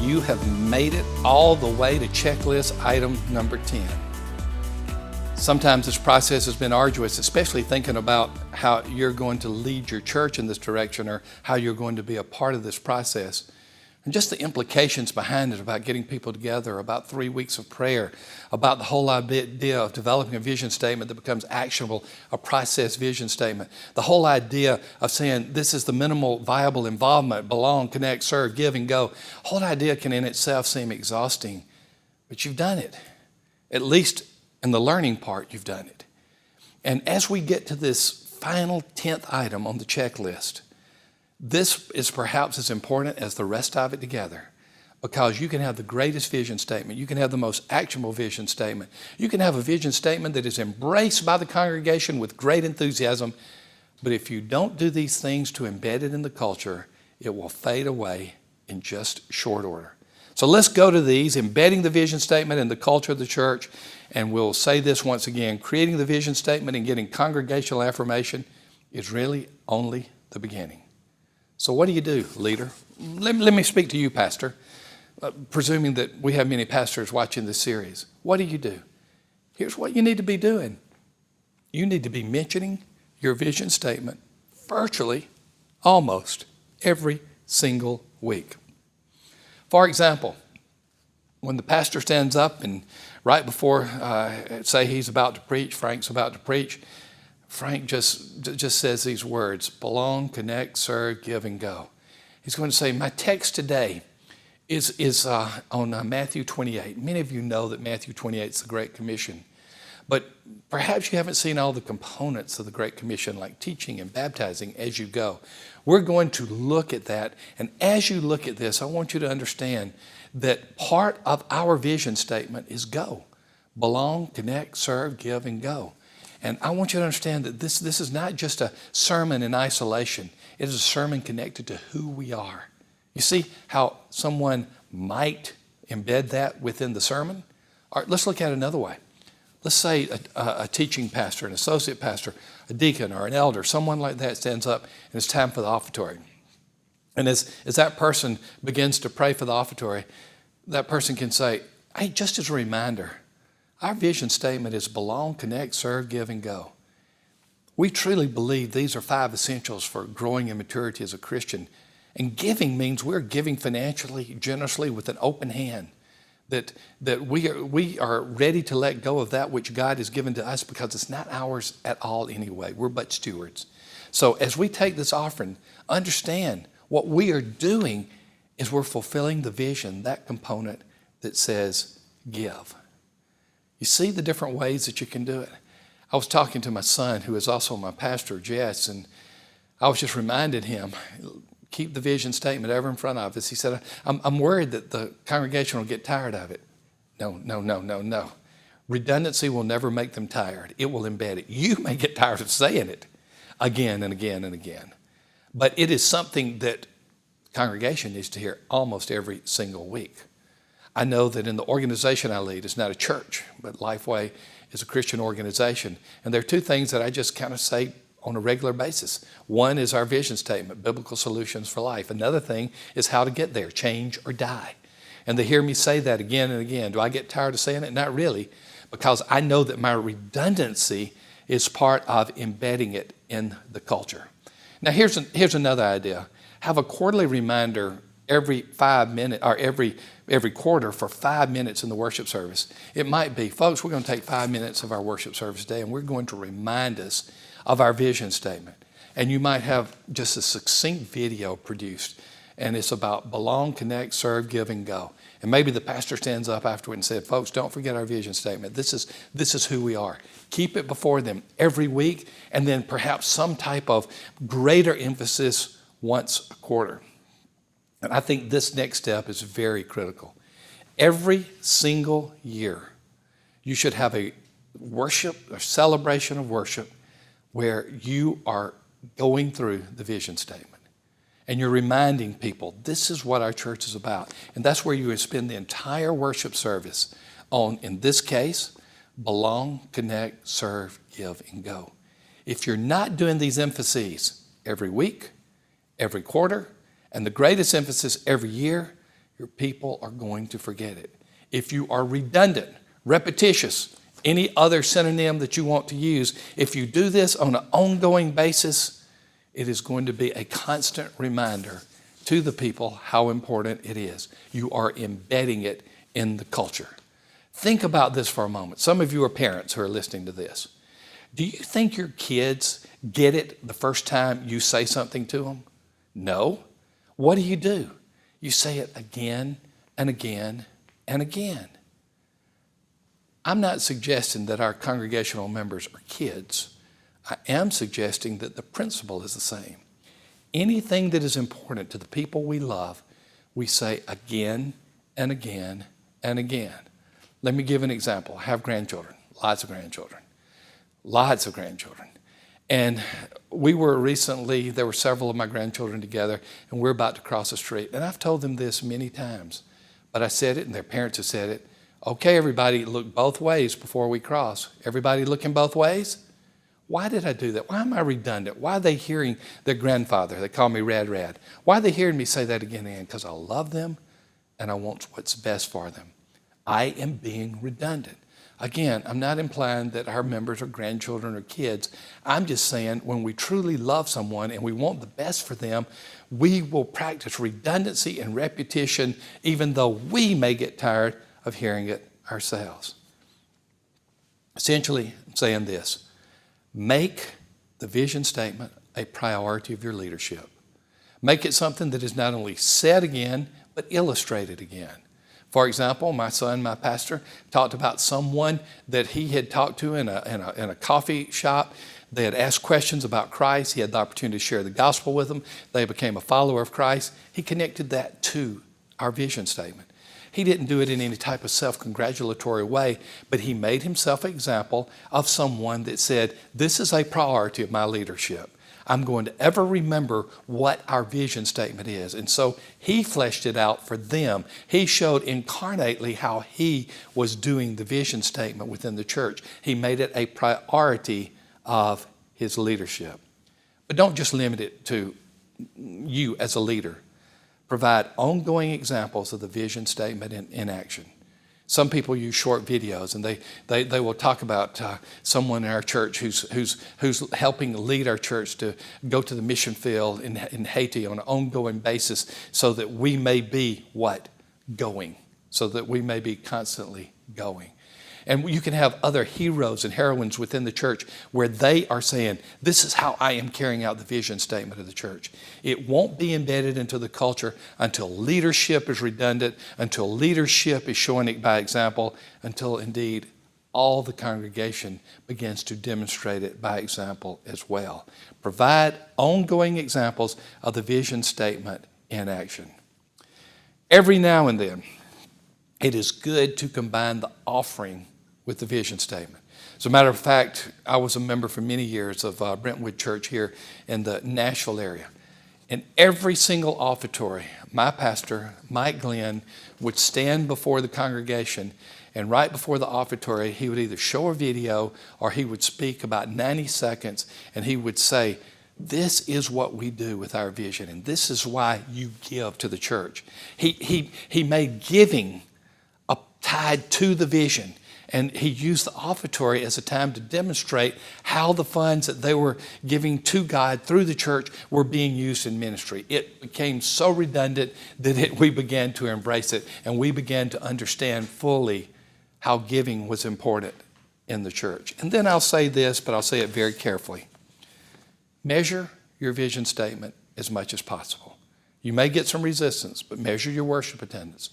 you have made it all the way to checklist item number 10. Sometimes this process has been arduous, especially thinking about how you're going to lead your church in this direction or how you're going to be a part of this process. And just the implications behind it about getting people together, about 3 weeks of prayer, about the whole idea of developing a vision statement that becomes actionable, a process vision statement. The whole idea of saying this is the minimal viable involvement, belong, connect, serve, give, and go. The whole idea can in itself seem exhausting, but you've done it. At least in the learning part, you've done it. And as we get to this final 10th item on the checklist, this is perhaps as important as the rest of it together, because you can have the greatest vision statement. You can have the most actionable vision statement. You can have a vision statement that is embraced by the congregation with great enthusiasm. But if you don't do these things to embed it in the culture, it will fade away in just short order. So let's go to these, embedding the vision statement in the culture of the church. And we'll say this once again, creating the vision statement and getting congregational affirmation is really only the beginning. So what do you do, leader? Let me speak to you, pastor, presuming that we have many pastors watching this series. What do you do? Here's what you need to be doing. You need to be mentioning your vision statement virtually almost every single week. For example, when the pastor stands up and right before, say he's about to preach, Frank's about to preach, Frank just says these words: belong, connect, serve, give, and go. He's going to say, my text today is on Matthew 28. Many of you know that Matthew 28 is the Great Commission. But perhaps you haven't seen all the components of the Great Commission, like teaching and baptizing as you go. We're going to look at that. And as you look at this, I want you to understand that part of our vision statement is go. Belong, connect, serve, give, and go. And I want you to understand that this is not just a sermon in isolation. It is a sermon connected to who we are. You see how someone might embed that within the sermon? All right, let's look at it another way. Let's say a teaching pastor, an associate pastor, a deacon, or an elder, someone like that stands up and it's time for the offertory. And as that person begins to pray for the offertory, that person can say, hey, just as a reminder, our vision statement is belong, connect, serve, give, and go. We truly believe these are 5 essentials for growing in maturity as a Christian. And giving means we're giving financially, generously, with an open hand. That we are ready to let go of that which God has given to us because it's not ours at all anyway. We're but stewards. So as we take this offering, understand what we are doing is we're fulfilling the vision, that component that says give. You see the different ways that you can do it. I was talking to my son, who is also my pastor, Jess, and I was just reminding him, keep the vision statement ever in front of us. He said, I'm worried that the congregation will get tired of it. No. Redundancy will never make them tired. It will embed it. You may get tired of saying it again and again and again. But it is something that the congregation needs to hear almost every single week. I know that in the organization I lead, it's not a church, but Lifeway is a Christian organization. And there are 2 things that I just kind of say on a regular basis. One is our vision statement, biblical solutions for life. Another thing is how to get there, change or die. And they hear me say that again and again. Do I get tired of saying it? Not really, because I know that my redundancy is part of embedding it in the culture. Now here's another idea. Have a quarterly reminder every 5 minutes, or every quarter for 5 minutes in the worship service. It might be, folks, we're going to take 5 minutes of our worship service today and we're going to remind us of our vision statement. And you might have just a succinct video produced, and it's about belong, connect, serve, give, and go. And maybe the pastor stands up afterward and said, folks, don't forget our vision statement. This is who we are. Keep it before them every week, and then perhaps some type of greater emphasis once a quarter. And I think this next step is very critical. Every single year, you should have a worship, a celebration of worship, where you are going through the vision statement. And you're reminding people, this is what our church is about. And that's where you would spend the entire worship service on, in this case, belong, connect, serve, give, and go. If you're not doing these emphases every week, every quarter, and the greatest emphasis every year, your people are going to forget it. If you are redundant, repetitious, any other synonym that you want to use, if you do this on an ongoing basis, it is going to be a constant reminder to the people how important it is. You are embedding it in the culture. Think about this for a moment. Some of you are parents who are listening to this. Do you think your kids get it the first time you say something to them? No. What do? You say it again and again and again. I'm not suggesting that our congregational members are kids. I am suggesting that the principle is the same. Anything that is important to the people we love, we say again and again and again. Let me give an example. I have grandchildren, lots of grandchildren. And there were several of my grandchildren together, and we're about to cross the street. And I've told them this many times, but I said it, and their parents have said it. Okay, everybody, look both ways before we cross. Everybody looking both ways? Why did I do that? Why am I redundant? Why are they hearing their grandfather? They call me Rad. Why are they hearing me say that again and again? Because I love them, and I want what's best for them. I am being redundant. Again, I'm not implying that our members are grandchildren or kids. I'm just saying when we truly love someone and we want the best for them, we will practice redundancy and repetition even though we may get tired of hearing it ourselves. Essentially, I'm saying this. Make the vision statement a priority of your leadership. Make it something that is not only said again, but illustrated again. For example, my son, my pastor, talked about someone that he had talked to in a coffee shop. They had asked questions about Christ. He had the opportunity to share the gospel with them. They became a follower of Christ. He connected that to our vision statement. He didn't do it in any type of self-congratulatory way, but he made himself an example of someone that said, this is a priority of my leadership. I'm going to ever remember what our vision statement is. And so he fleshed it out for them. He showed incarnately how he was doing the vision statement within the church. He made it a priority of his leadership. But don't just limit it to you as a leader. Provide ongoing examples of the vision statement in action. Some people use short videos, and they will talk about someone in our church who's helping lead our church to go to the mission field in Haiti on an ongoing basis so that we may be what? Going. So that we may be constantly going. And you can have other heroes and heroines within the church where they are saying, this is how I am carrying out the vision statement of the church. It won't be embedded into the culture until leadership is redundant, until leadership is showing it by example, until indeed all the congregation begins to demonstrate it by example as well. Provide ongoing examples of the vision statement in action. Every now and then, it is good to combine the offering with the vision statement. As a matter of fact, I was a member for many years of Brentwood Church here in the Nashville area. In every single offertory, my pastor, Mike Glenn, would stand before the congregation, and right before the offertory, he would either show a video or he would speak about 90 seconds, and he would say, this is what we do with our vision, and this is why you give to the church. He made giving tied to the vision. And he used the offertory as a time to demonstrate how the funds that they were giving to God through the church were being used in ministry. It became so redundant that we began to embrace it, and we began to understand fully how giving was important in the church. And then I'll say this, but I'll say it very carefully. Measure your vision statement as much as possible. You may get some resistance, but measure your worship attendance.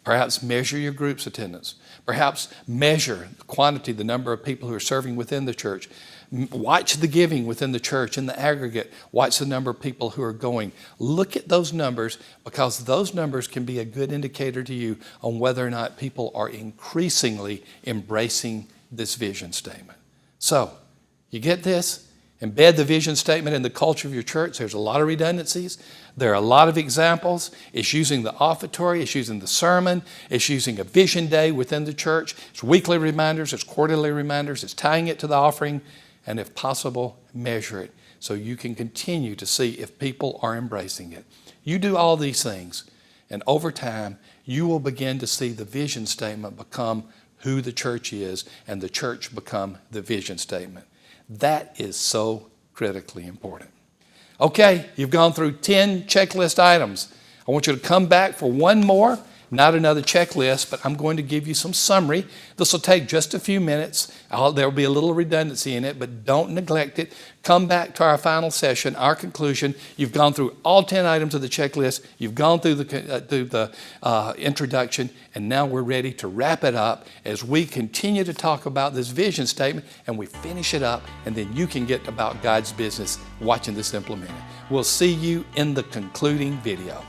Perhaps measure your group's attendance. Perhaps measure the quantity, the number of people who are serving within the church. Watch the giving within the church in the aggregate. Watch the number of people who are going. Look at those numbers, because those numbers can be a good indicator to you on whether or not people are increasingly embracing this vision statement. So, you get this? Embed the vision statement in the culture of your church. There's a lot of redundancies. There are a lot of examples. It's using the offertory. It's using the sermon. It's using a vision day within the church. It's weekly reminders. It's quarterly reminders. It's tying it to the offering. And if possible, measure it so you can continue to see if people are embracing it. You do all these things, And over time, you will begin to see the vision statement become who the church is and the church become the vision statement. That is so critically important. Okay, you've gone through 10 checklist items. I want you to come back for one more. Not another checklist, but I'm going to give you some summary. This will take just a few minutes. There will be a little redundancy in it, but don't neglect it. Come back to our final session, our conclusion. You've gone through all 10 items of the checklist. You've gone through the introduction, and now we're ready to wrap it up as we continue to talk about this vision statement, and we finish it up, and then you can get about God's business watching this implemented. We'll see you in the concluding video.